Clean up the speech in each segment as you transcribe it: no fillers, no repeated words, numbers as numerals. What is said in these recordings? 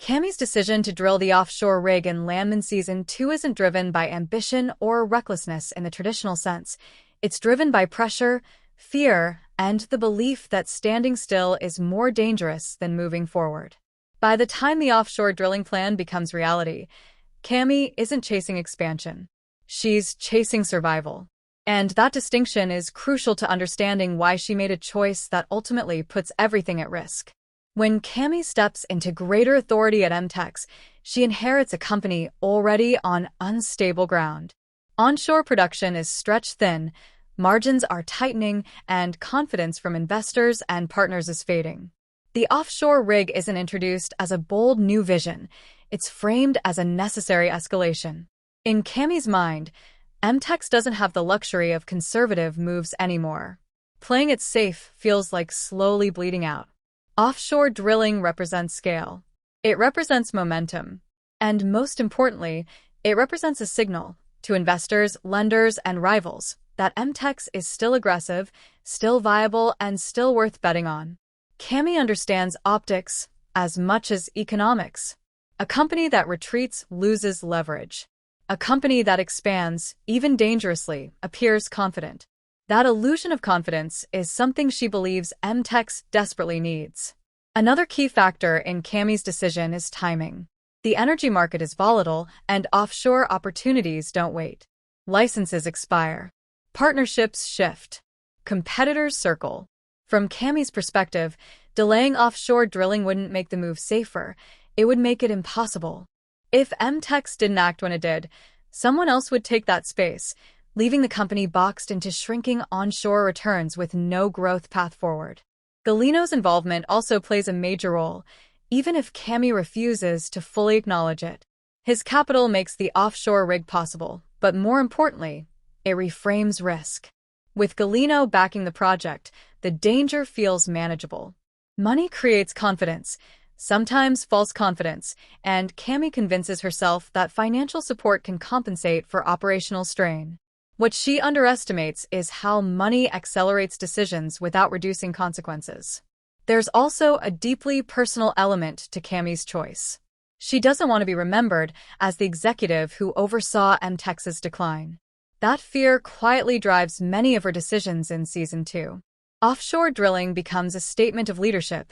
Cami's decision to drill the offshore rig in Landman Season 2 isn't driven by ambition or recklessness in the traditional sense. It's driven by pressure, fear, and the belief that standing still is more dangerous than moving forward. By the time the offshore drilling plan becomes reality, Cami isn't chasing expansion. She's chasing survival. And that distinction is crucial to understanding why she made a choice that ultimately puts everything at risk. When Cami steps into greater authority at M-Tex, she inherits a company already on unstable ground. Onshore production is stretched thin, margins are tightening, and confidence from investors and partners is fading. The offshore rig isn't introduced as a bold new vision, it's framed as a necessary escalation. In Cami's mind, M-Tex doesn't have the luxury of conservative moves anymore. Playing it safe feels like slowly bleeding out. Offshore drilling represents scale. It represents momentum. And most importantly, it represents a signal to investors, lenders, and rivals that M-Tex is still aggressive, still viable, and still worth betting on. Cami understands optics as much as economics. A company that retreats loses leverage. A company that expands, even dangerously, appears confident. That illusion of confidence is something she believes M-Tex desperately needs. Another key factor in Cami's decision is timing. The energy market is volatile, and offshore opportunities don't wait. Licenses expire. Partnerships shift. Competitors circle. From Cami's perspective, delaying offshore drilling wouldn't make the move safer, it would make it impossible. If M-Tex didn't act when it did, someone else would take that space, leaving the company boxed into shrinking onshore returns with no growth path forward. Galino's involvement also plays a major role, even if Cami refuses to fully acknowledge it. His capital makes the offshore rig possible, but more importantly, it reframes risk. With Galino backing the project, the danger feels manageable. Money creates confidence, sometimes false confidence, and Cami convinces herself that financial support can compensate for operational strain. What she underestimates is how money accelerates decisions without reducing consequences. There's also a deeply personal element to Cami's choice. She doesn't want to be remembered as the executive who oversaw M-Tex's decline. That fear quietly drives many of her decisions in Season 2. Offshore drilling becomes a statement of leadership,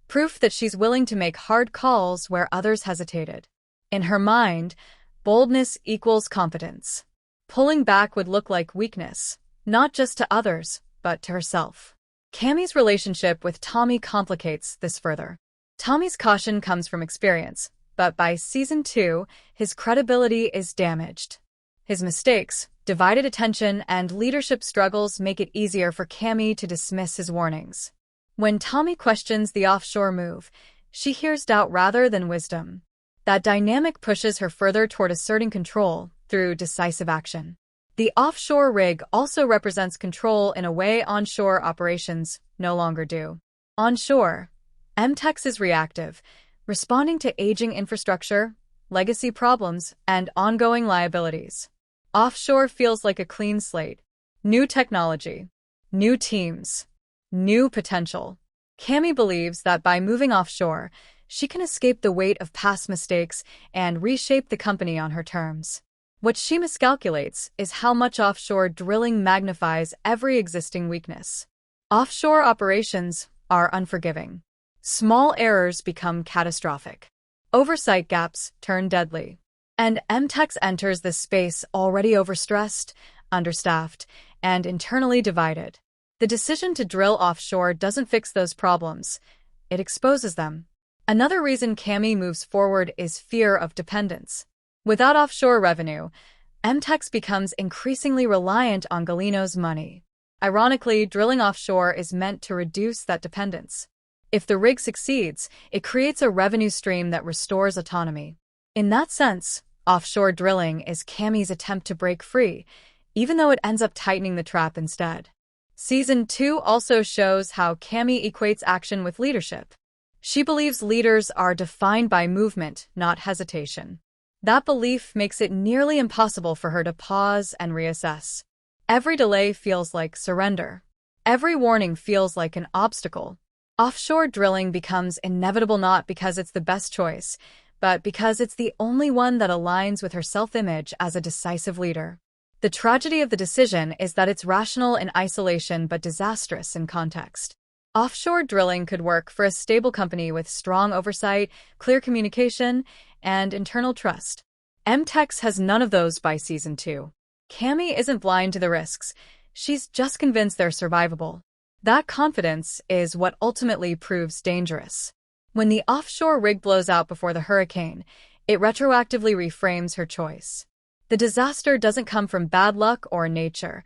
proof that she's willing to make hard calls where others hesitated. In her mind, boldness equals competence. Pulling back would look like weakness, not just to others, but to herself. Cami's relationship with Tommy complicates this further. Tommy's caution comes from experience, but by Season 2, his credibility is damaged. His mistakes, divided attention, and leadership struggles make it easier for Cami to dismiss his warnings. When Tommy questions the offshore move, she hears doubt rather than wisdom. That dynamic pushes her further toward asserting control through decisive action. The offshore rig also represents control in a way onshore operations no longer do. Onshore, M-Tex is reactive, responding to aging infrastructure, legacy problems, and ongoing liabilities. Offshore feels like a clean slate. New technology, new teams, new potential. Cami believes that by moving offshore, she can escape the weight of past mistakes and reshape the company on her terms. What she miscalculates is how much offshore drilling magnifies every existing weakness. Offshore operations are unforgiving. Small errors become catastrophic. Oversight gaps turn deadly. And M-Tex enters this space already overstressed, understaffed, and internally divided. The decision to drill offshore doesn't fix those problems. It exposes them. Another reason Cami moves forward is fear of dependence. Without offshore revenue, M-Tex becomes increasingly reliant on Galino's money. Ironically, drilling offshore is meant to reduce that dependence. If the rig succeeds, it creates a revenue stream that restores autonomy. In that sense, offshore drilling is Cami's attempt to break free, even though it ends up tightening the trap instead. Season 2 also shows how Cami equates action with leadership. She believes leaders are defined by movement, not hesitation. That belief makes it nearly impossible for her to pause and reassess. Every delay feels like surrender. Every warning feels like an obstacle. Offshore drilling becomes inevitable not because it's the best choice, but because it's the only one that aligns with her self-image as a decisive leader. The tragedy of the decision is that it's rational in isolation but disastrous in context. Offshore drilling could work for a stable company with strong oversight, clear communication, and internal trust. MTEX has none of those by season 2. Cami isn't blind to the risks. She's just convinced they're survivable. That confidence is what ultimately proves dangerous. When the offshore rig blows out before the hurricane, it retroactively reframes her choice. The disaster doesn't come from bad luck or nature.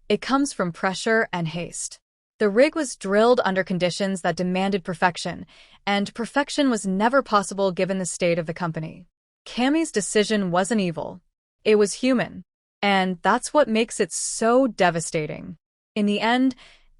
It comes from pressure and haste. The rig was drilled under conditions that demanded perfection, and perfection was never possible given the state of the company. Cami's decision wasn't evil. It was human. And that's what makes it so devastating. In the end,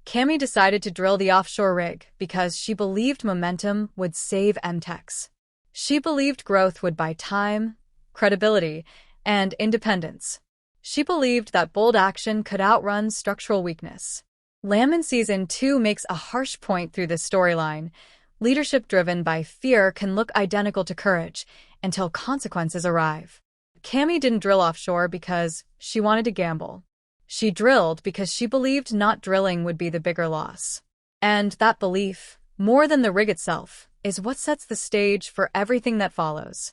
Cami decided to drill the offshore rig because she believed momentum would save MTEX. She believed growth would buy time, credibility, and independence. She believed that bold action could outrun structural weakness. Landman Season 2 makes a harsh point through this storyline. Leadership driven by fear can look identical to courage until consequences arrive. Cami didn't drill offshore because she wanted to gamble. She drilled because she believed not drilling would be the bigger loss. And that belief, more than the rig itself, is what sets the stage for everything that follows.